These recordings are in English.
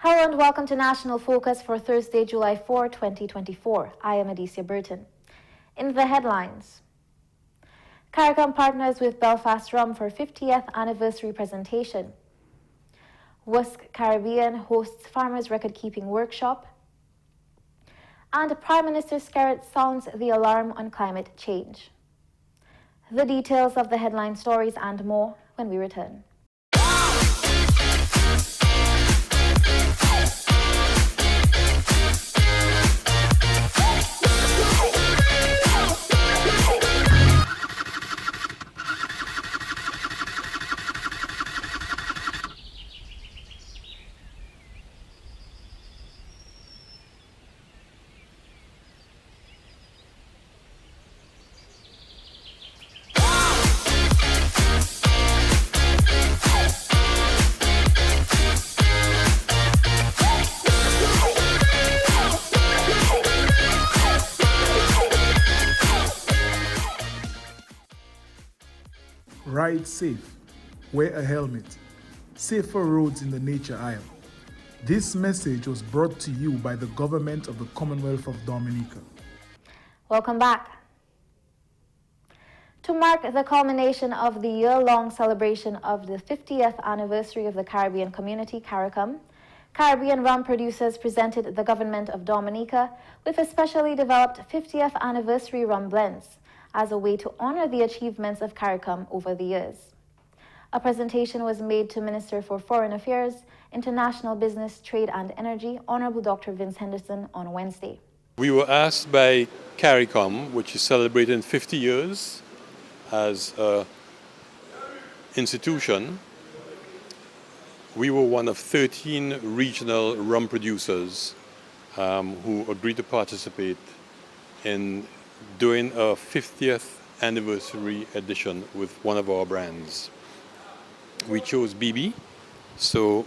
Hello and welcome to National Focus for Thursday, July 4, 2024. I am Adicia Burton. In the headlines, CARICOM partners with Belfast Rum for 50th anniversary presentation. WUSC Caribbean hosts Farmers Record Keeping Workshop. And Prime Minister Skerritt sounds the alarm on climate change. The details of the headline stories and more when we return. Ride safe, wear a helmet, safer roads in the nature aisle. This message was brought to you by the government of the Commonwealth of Dominica. Welcome back. To mark the culmination of the year-long celebration of the 50th anniversary of the Caribbean community, CARICOM, Caribbean rum producers presented the government of Dominica with a specially developed 50th anniversary rum blends as a way to honor the achievements of CARICOM over the years. A presentation was made to Minister for Foreign Affairs, International Business, Trade and Energy, Honorable Dr. Vince Henderson, on Wednesday. We were asked by CARICOM, which is celebrating 50 years as an institution. We were one of 13 regional rum producers who agreed to participate in doing a 50th anniversary edition with one of our brands. We chose BB, so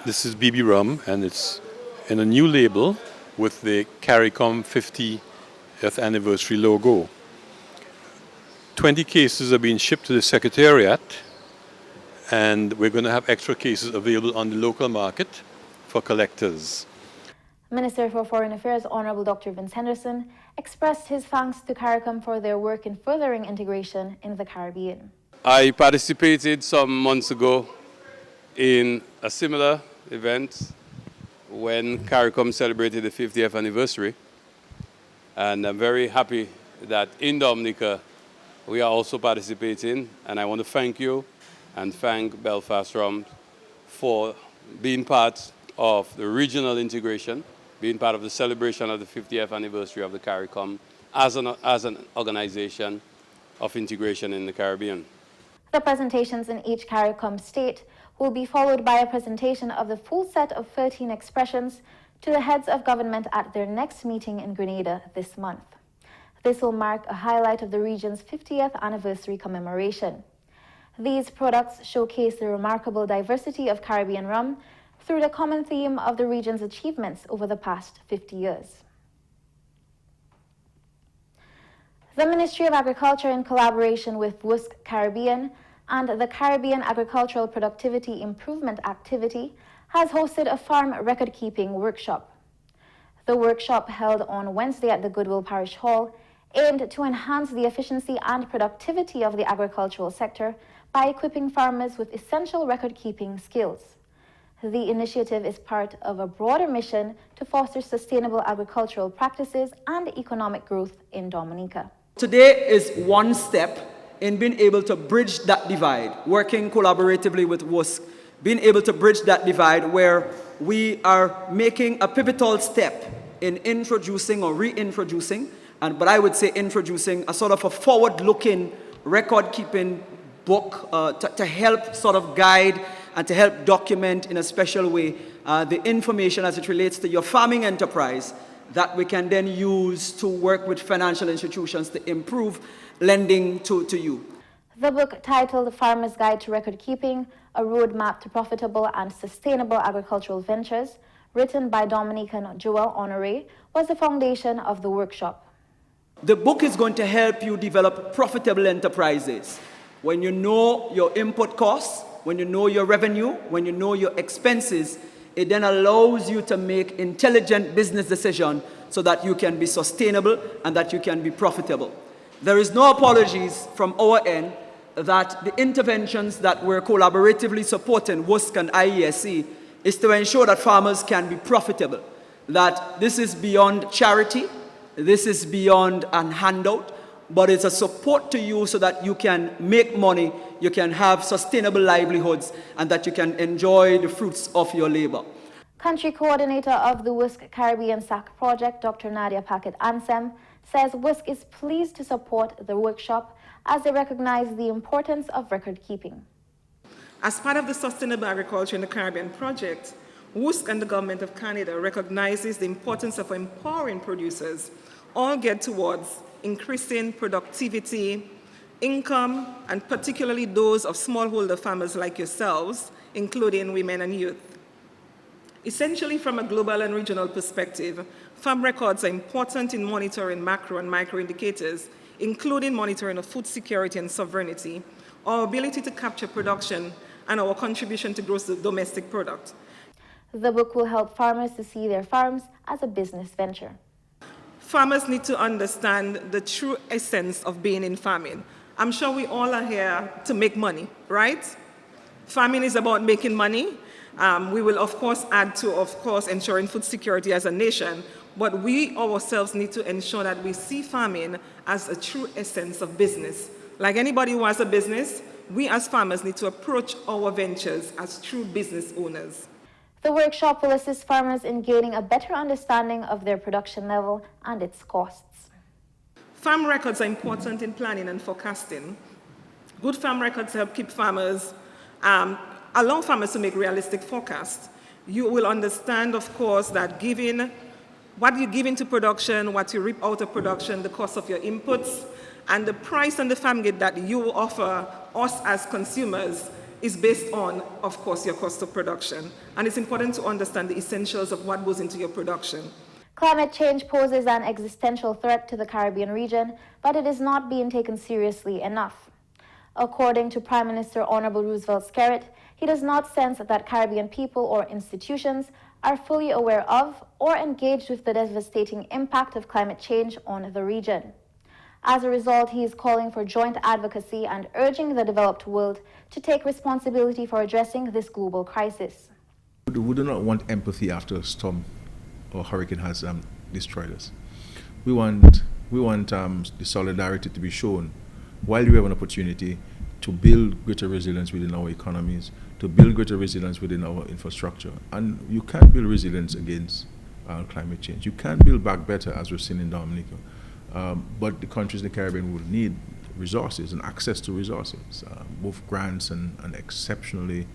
this is BB rum, and it's in a new label with the CARICOM 50th anniversary logo. 20 cases are being shipped to the Secretariat, and we're going to have extra cases available on the local market for collectors. Minister for Foreign Affairs, Honorable Dr. Vince Henderson, expressed his thanks to CARICOM for their work in furthering integration in the Caribbean. I participated some months ago in a similar event when CARICOM celebrated the 50th anniversary. And I'm very happy that in Dominica we are also participating. And I want to thank you and thank Belfast Rum for being part of the regional integration, being part of the celebration of the 50th anniversary of the CARICOM as an organization of integration in the Caribbean. The presentations in each CARICOM state will be followed by a presentation of the full set of 13 expressions to the heads of government at their next meeting in Grenada this month. This will mark a highlight of the region's 50th anniversary commemoration. These products showcase the remarkable diversity of Caribbean rum through the common theme of the region's achievements over the past 50 years. The Ministry of Agriculture, in collaboration with WUSC Caribbean and the Caribbean Agricultural Productivity Improvement Activity, has hosted a farm record-keeping workshop. The workshop, held on Wednesday at the Goodwill Parish Hall, aimed to enhance the efficiency and productivity of the agricultural sector by equipping farmers with essential record-keeping skills. The initiative is part of a broader mission to foster sustainable agricultural practices and economic growth in Dominica. Today is one step in being able to bridge that divide, working collaboratively with WUSC, being able to bridge that divide where we are making a pivotal step in introducing or reintroducing, but I would say introducing a sort of a forward-looking record-keeping book to help sort of guide and to help document in a special way the information as it relates to your farming enterprise that we can then use to work with financial institutions to improve lending to you. The book, titled Farmer's Guide to Record Keeping, A Roadmap to Profitable and Sustainable Agricultural Ventures, written by Dominican Joel Honoré, was the foundation of the workshop. The book is going to help you develop profitable enterprises. When you know your input costs, when you know your revenue, when you know your expenses, it then allows you to make intelligent business decisions so that you can be sustainable and that you can be profitable. There is no apologies from our end that the interventions that we're collaboratively supporting, WUSC and IESC, is to ensure that farmers can be profitable, that this is beyond charity, this is beyond a handout, but it's a support to you so that you can make money, you can have sustainable livelihoods, and that you can enjoy the fruits of your labor. Country coordinator of the WUSC Caribbean SAC project, Dr. Nadia Paquet-Ansem, says WUSC is pleased to support the workshop as they recognize the importance of record keeping. As part of the Sustainable Agriculture in the Caribbean project, WUSC and the Government of Canada recognizes the importance of empowering producers, all geared towards increasing productivity, income, and particularly those of smallholder farmers like yourselves, including women and youth. Essentially, from a global and regional perspective, farm records are important in monitoring macro and micro indicators, including monitoring of food security and sovereignty, our ability to capture production, and our contribution to gross domestic product. The book will help farmers to see their farms as a business venture. Farmers need to understand the true essence of being in farming. I'm sure we all are here to make money, right? Farming is about making money. We will, of course, add to, ensuring food security as a nation, but we ourselves need to ensure that we see farming as a true essence of business. Like anybody who has a business, we as farmers need to approach our ventures as true business owners. The workshop will assist farmers in gaining a better understanding of their production level and its costs. Farm records are important in planning and forecasting. Good farm records help keep farmers, allow farmers to make realistic forecasts. You will understand, of course, that given what you give into production, what you reap out of production, the cost of your inputs, and the price and the farm gate that you offer us as consumers is based on, of course, your cost of production. And it's important to understand the essentials of what goes into your production. Climate change poses an existential threat to the Caribbean region, but it is not being taken seriously enough. According to Prime Minister Honorable Roosevelt Skerrit, he does not sense that Caribbean people or institutions are fully aware of or engaged with the devastating impact of climate change on the region. As a result, he is calling for joint advocacy and urging the developed world to take responsibility for addressing this global crisis. We do not want empathy after a storm or hurricane has destroyed us. We want the solidarity to be shown while we have an opportunity to build greater resilience within our economies, to build greater resilience within our infrastructure. And you can build resilience against climate change. You can build back better, as we've seen in Dominica. But the countries in the Caribbean will need resources and access to resources, both grants and exceptionally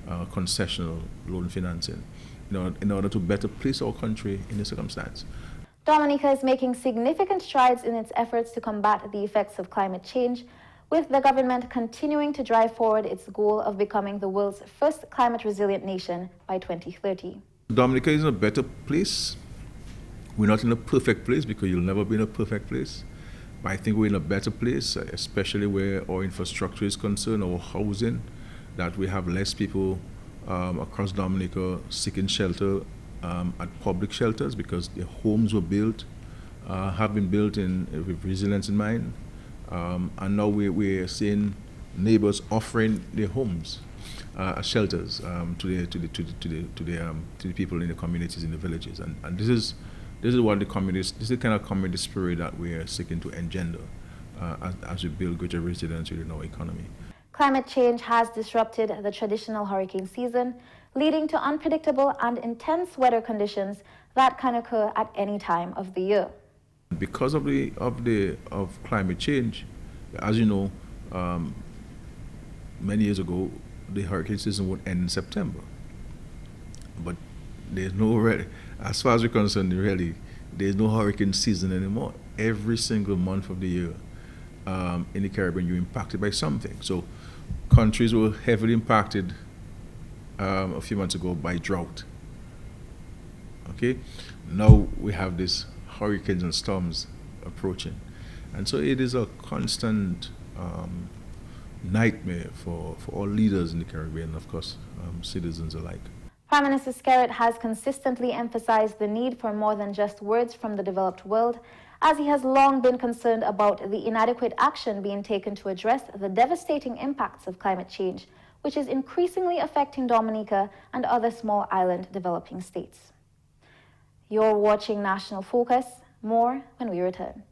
concessional loan financing, in order to better place our country in this circumstance. Dominica is making significant strides in its efforts to combat the effects of climate change, with the government continuing to drive forward its goal of becoming the world's first climate-resilient nation by 2030. Dominica is in a better place. We're not in a perfect place because you'll never be in a perfect place. But I think we're in a better place, especially where our infrastructure is concerned, our housing, that we have less people across Dominica seeking shelter at public shelters because their homes were built, have been built with resilience in mind. And now we're seeing neighbors offering their homes as shelters to the people in the communities, in the villages. And this is what this is the kind of community spirit that we are seeking to engender as we build greater resilience within our economy. Climate change has disrupted the traditional hurricane season, leading to unpredictable and intense weather conditions that can occur at any time of the year. Because of climate change, as you know, many years ago, the hurricane season would end in September. But there's as far as we're concerned, really, there's no hurricane season anymore. Every single month of the year in the Caribbean, you're impacted by something. So countries were heavily impacted a few months ago by drought. Okay, now we have this hurricanes and storms approaching. And so it is a constant nightmare for all leaders in the Caribbean, of course, citizens alike. Prime Minister Skerritt has consistently emphasized the need for more than just words from the developed world, as he has long been concerned about the inadequate action being taken to address the devastating impacts of climate change, which is increasingly affecting Dominica and other small island developing states. You're watching National Focus. More when we return.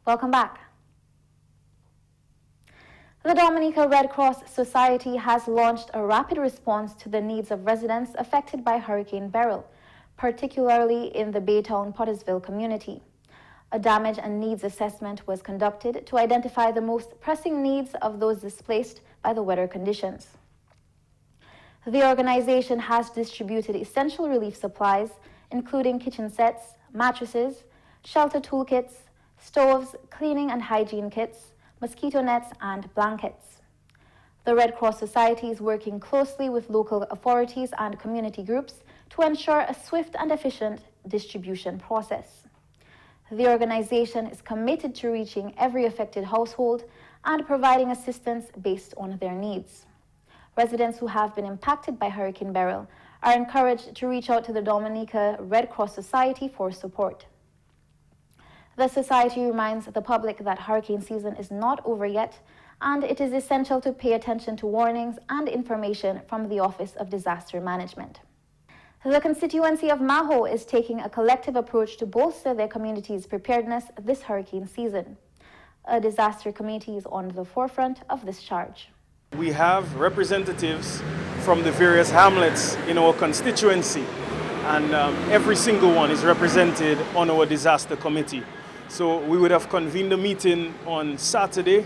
Welcome back. The Dominica Red Cross Society has launched a rapid response to the needs of residents affected by Hurricane Beryl, particularly in the Baytown-Pottersville community. A damage and needs assessment was conducted to identify the most pressing needs of those displaced by the weather conditions. The organization has distributed essential relief supplies, including kitchen sets, mattresses, shelter toolkits, stoves, cleaning and hygiene kits, mosquito nets, and blankets. The Red Cross Society is working closely with local authorities and community groups to ensure a swift and efficient distribution process. The organization is committed to reaching every affected household and providing assistance based on their needs. Residents who have been impacted by Hurricane Beryl are encouraged to reach out to the Dominica Red Cross Society for support. The Society reminds the public that hurricane season is not over yet, and it is essential to pay attention to warnings and information from the Office of Disaster Management. The constituency of Maho is taking a collective approach to bolster their community's preparedness this hurricane season. A disaster committee is on the forefront of this charge. We have representatives from the various hamlets in our constituency, and every single one is represented on our disaster committee. So we would have convened a meeting on Saturday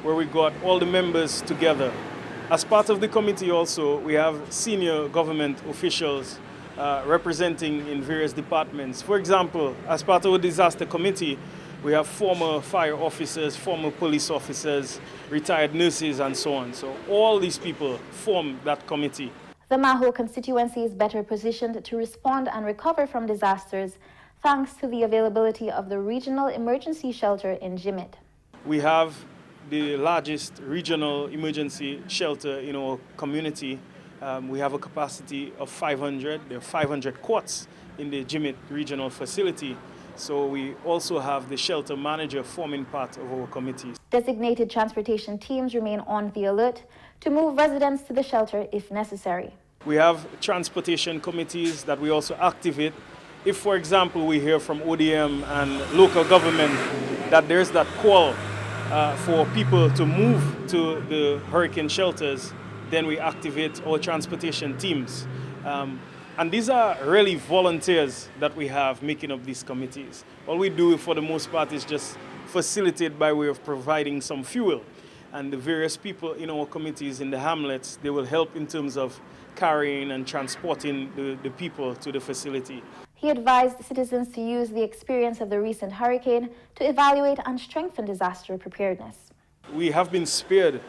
where we got all the members together. As part of the committee also, we have senior government officials representing in various departments. For example, as part of our disaster committee, we have former fire officers, former police officers, retired nurses, and so on. So all these people form that committee. The Maho constituency is better positioned to respond and recover from disasters thanks to the availability of the regional emergency shelter in Jimit. We have the largest regional emergency shelter in our community. We have a capacity of 500. There are 500 cots in the Jimit regional facility. So we also have the shelter manager forming part of our committees. Designated transportation teams remain on the alert to move residents to the shelter if necessary. We have transportation committees that we also activate. If, for example, we hear from ODM and local government that there's that call for people to move to the hurricane shelters, then we activate our transportation teams. And these are really volunteers that we have making up these committees. All we do for the most part is just facilitate by way of providing some fuel. And the various people in our committees in the hamlets, they will help in terms of carrying and transporting the people to the facility. He advised citizens to use the experience of the recent hurricane to evaluate and strengthen disaster preparedness. We have been spared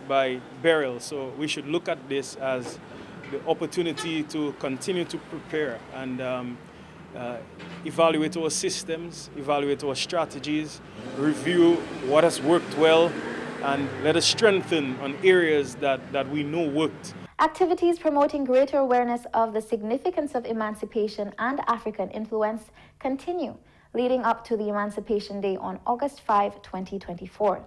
by Beryl, so we should look at this as the opportunity to continue to prepare and evaluate our systems, evaluate our strategies, review what has worked well, and let us strengthen on areas that we know worked. Activities promoting greater awareness of the significance of emancipation and African influence continue, leading up to the Emancipation Day on August 5, 2024.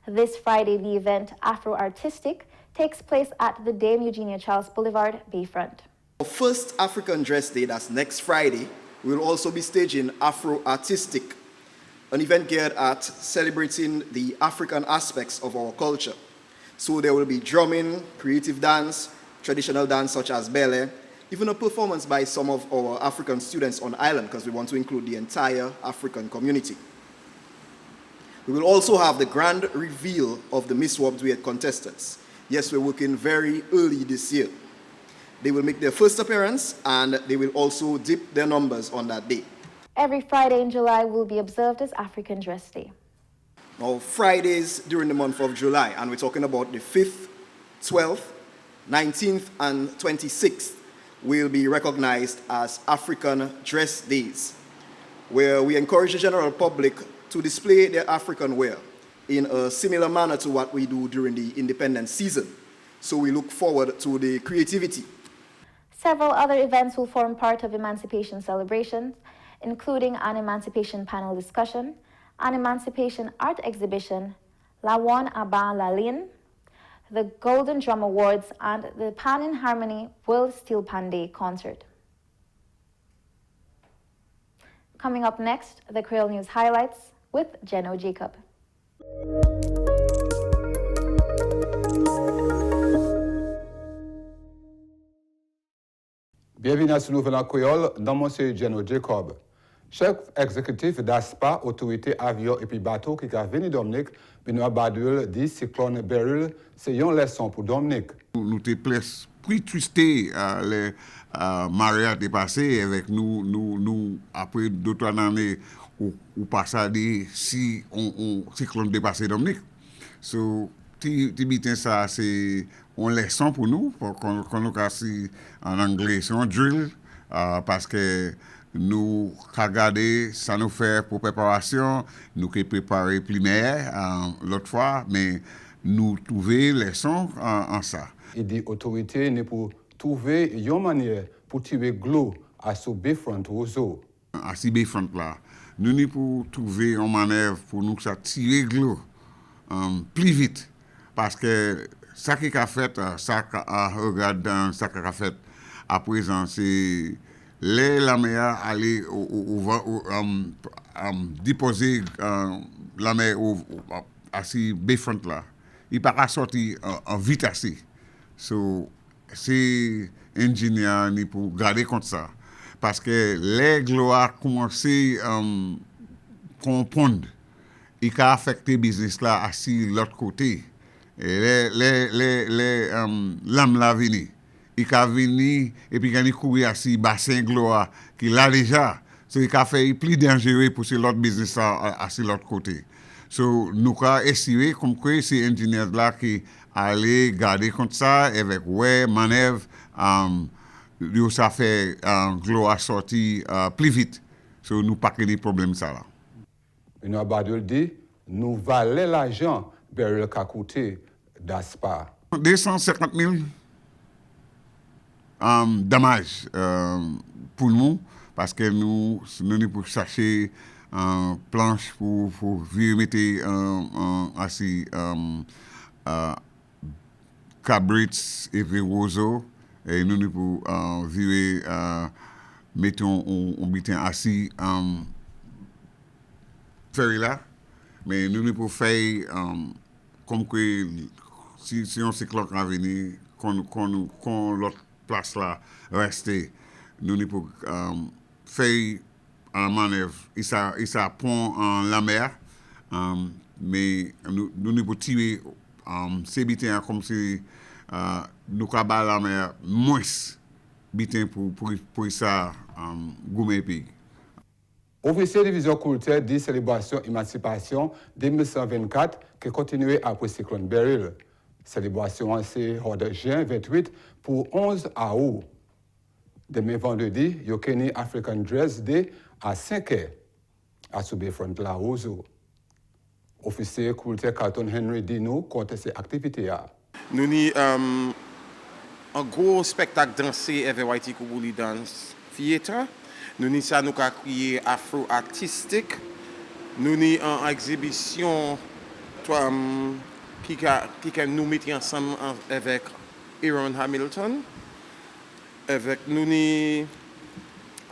This Friday, the event Afro Artistic takes place at the Dame Eugenia Charles Boulevard, Bayfront. Our first African Dress Day, that's next Friday, we will also be staging Afro Artistic, an event geared at celebrating the African aspects of our culture. So there will be drumming, creative dance, traditional dance such as ballet, even a performance by some of our African students on island, because we want to include the entire African community. We will also have the grand reveal of the Miss World Duet contestants. Yes, we're working very early this year. They will make their first appearance, and they will also dip their numbers on that day. Every Friday in July will be observed as African Dress Day. Now, Fridays during the month of July, and we're talking about the 5th, 12th, 19th, and 26th, will be recognized as African Dress Days, where we encourage the general public to display their African wear in a similar manner to what we do during the independence season. So we look forward to the creativity. Several other events will form part of Emancipation celebrations, including an Emancipation panel discussion, an Emancipation art exhibition, La One Aban Lalin, the Golden Drum Awards, and the Pan in Harmony World Steel Pan Day concert. Coming up next, the Creole News highlights with Jeno Jacob. Bienvenue à ce nouvel en créole dans mon c'est Jeno Jacob. Chef exécutif d'ASPA, autorité avion et puis bateau qui a venu Dominique, Benoît Badul dit cyclone Beryl, c'est une leçon pour Dominique. Nous te plus twisté les marées dépassées avec nous après 2-3 années ou passé si on cyclone dépassé Dominique. So bitin ça c'est une leçon pour nous qu'on nous casse en anglais c'est un drill parce que nous regarder ça nous fait pour préparation nous qui préparer primaire l'autre fois mais nous trouver leçon en ça. Il dit autorité n'est pour trouver une manière pour tuer glou à ce Bayfront réseau. À ce Bayfront là, nous n'est pour trouver une manœuvre pour nous ça tirer glou plus vite parce que ça qui a fait ça regarde dans ça qui a fait à présent c'est la mer aller déposer la mer à ce Bayfront là. Il pas sortir en vite assez. So, c'est ingénieur ni pour garder comme ça. Parce que les gloires commencé à comprendre, il a affecté le business là à l'autre côté. Et l'âme là venu. Il a venu et puis il a couru à ce bassin gloire qu'il a déjà. So, il a fait plus dangereux pour l'autre business là à l'autre côté. So, nous avons essayé comme que ces ingénieurs là qui allaient garder comme ça avec manœuvre, ça fait gloire sortir plus vite. So, nous pas de problème ça là. Benoît Badul dit nous valait l'argent Beryl qu'a coûté d'ASPA. 250 000 dommages pour nous parce que nous pour chercher planche pour mettre assis cabrits et roseaux et nous pour virer mettons on bitin assis ferry là mais nous pour faire comme que si on cyclone va venir qu'on l'autre place là rester nous pour faire en manœuvre, il s'est pont en la mer, mais nous pouvons tirer ces bitins comme si nous avons la mer moins bitins pour ça goumer pays. Officier division culturelle dit célébration Emancipation 2124 qui continue après cyclone Beryl. Célébration c'est de juin 28 pour 11 août. Demain vendredi, il y a une African Dress Day à 5h à ce Bayfront la Roseau. Officier culturel Carton Henry dit nous contre ces activités. Nous avons un gros spectacle dansé avec Whitey Koubouli Dance Theater. Nous avons créé afro-artistique. Nous avons une exhibition qui nous met ensemble avec Aaron Hamilton. Avec nous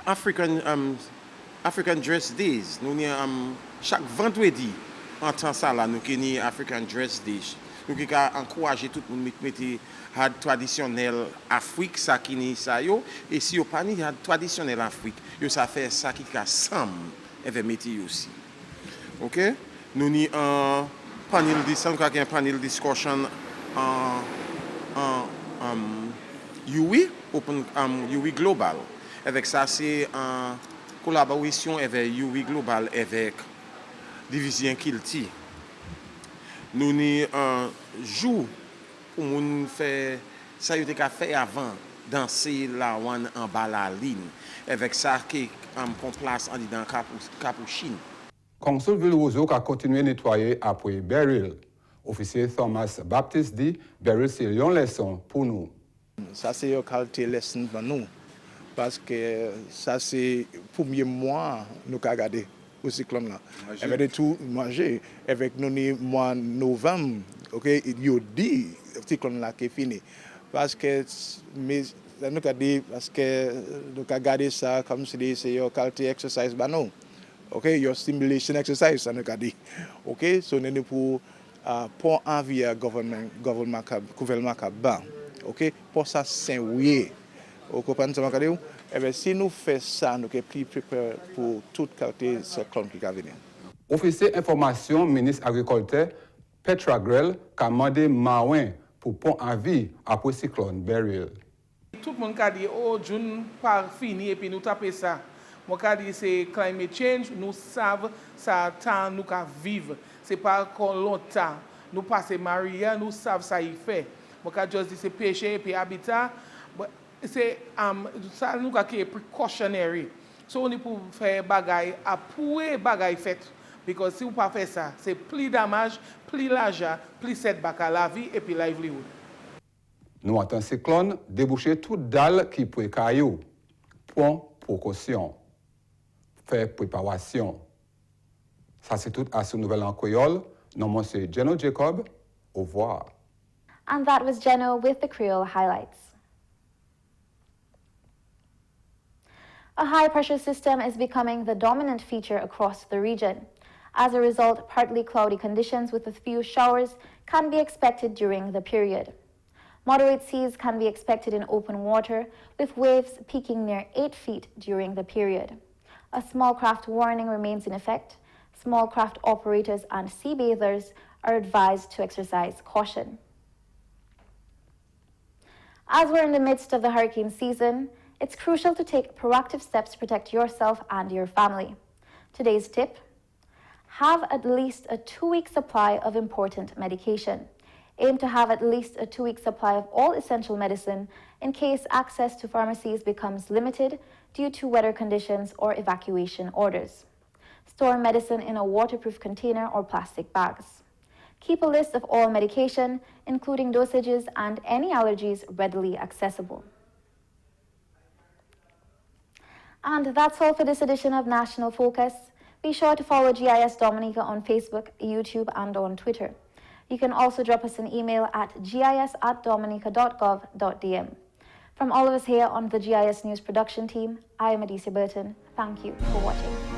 African Dress Days. Nous chaque vendredi en temps ça là nous avons African Dress Days. nous qui encourager tout le monde à mettre had traditionnel Afrique ça qui ni ça yo et si yo pas ni had traditionnel Afrique yo ça fait ça qui ka ensemble avec métier aussi. OK? Nous ni un panel un panel discussion UI open UI global. Avec ça c'est en collaboration avec UI global avec division Kilti. Nous ni un jour pour moun faire ça yo te ka fait avant danser la one en bas la ligne avec ça qui prend place en dans capuchine. Consul Ville-Roseau a continué à nettoyer après Beryl. Officier Thomas Baptiste dit Beryl c'est une leçon pour nous. Ça c'est une qualité leçon pour nous parce que ça c'est le premier mois nous avons regardé au cyclone là. Avec tout manger avec nous mois novembre, OK, il dit le cyclone là qui est fini parce que mais nous avons dit parce que nous avons regardé ça comme si c'est une qualité exercice bah non. OK, your stimulation exercise ça nous avons dit. OK, so nous pour envie à gouvernement bas. OK, pour ça c'est oui. Vous comprenez ce que je veux dire? Eh bien, si nous faisons ça, nous sommes plus préparés pour toute qualité cyclone qui va venir. Officier information ministre agriculteur Petra Grell a demandé Maouin pour pont en vie après cyclone Beryl. Tout le monde a dit oh June pas fini et puis nous taper ça. Moi a dit c'est climate change, nous savons ça temps nous ca vivre. C'est pas encore longtemps. Nous passer Maria, nous savons ça y fait. Moi a juste dit c'est péché et puis habitat. C'est ça nous qui est précautionnaire. So on pour faire bagaille après bagaille fait parce que si vous pas faire ça, c'est plus dommage, plus l'argent, plus setback à la vie et puis livelihood. Nous attendons cyclone déboucher toute dalle qui peut caillou. Point précaution. Faire préparation. Ça c'est tout à ce nouvel en créole. Non, moi c'est Geno Jacob. Au revoir. And that was Geno with the Creole highlights. A high-pressure system is becoming the dominant feature across the region. As a result, partly cloudy conditions with a few showers can be expected during the period. Moderate seas can be expected in open water, with waves peaking near 8 feet during the period. A small craft warning remains in effect. Small craft operators and sea bathers are advised to exercise caution. As we're in the midst of the hurricane season, it's crucial to take proactive steps to protect yourself and your family. Today's tip: have at least a 2-week supply of important medication. Aim to have at least a 2-week supply of all essential medicine in case access to pharmacies becomes limited due to weather conditions or evacuation orders. Store medicine in a waterproof container or plastic bags. Keep a list of all medication, including dosages and any allergies, readily accessible. And that's all for this edition of National Focus. Be sure to follow GIS Dominica on Facebook, YouTube, and on Twitter. You can also drop us an email at gis@dominica.gov.dm. From all of us here on the GIS News production team, I am Adisa Burton. Thank you for watching.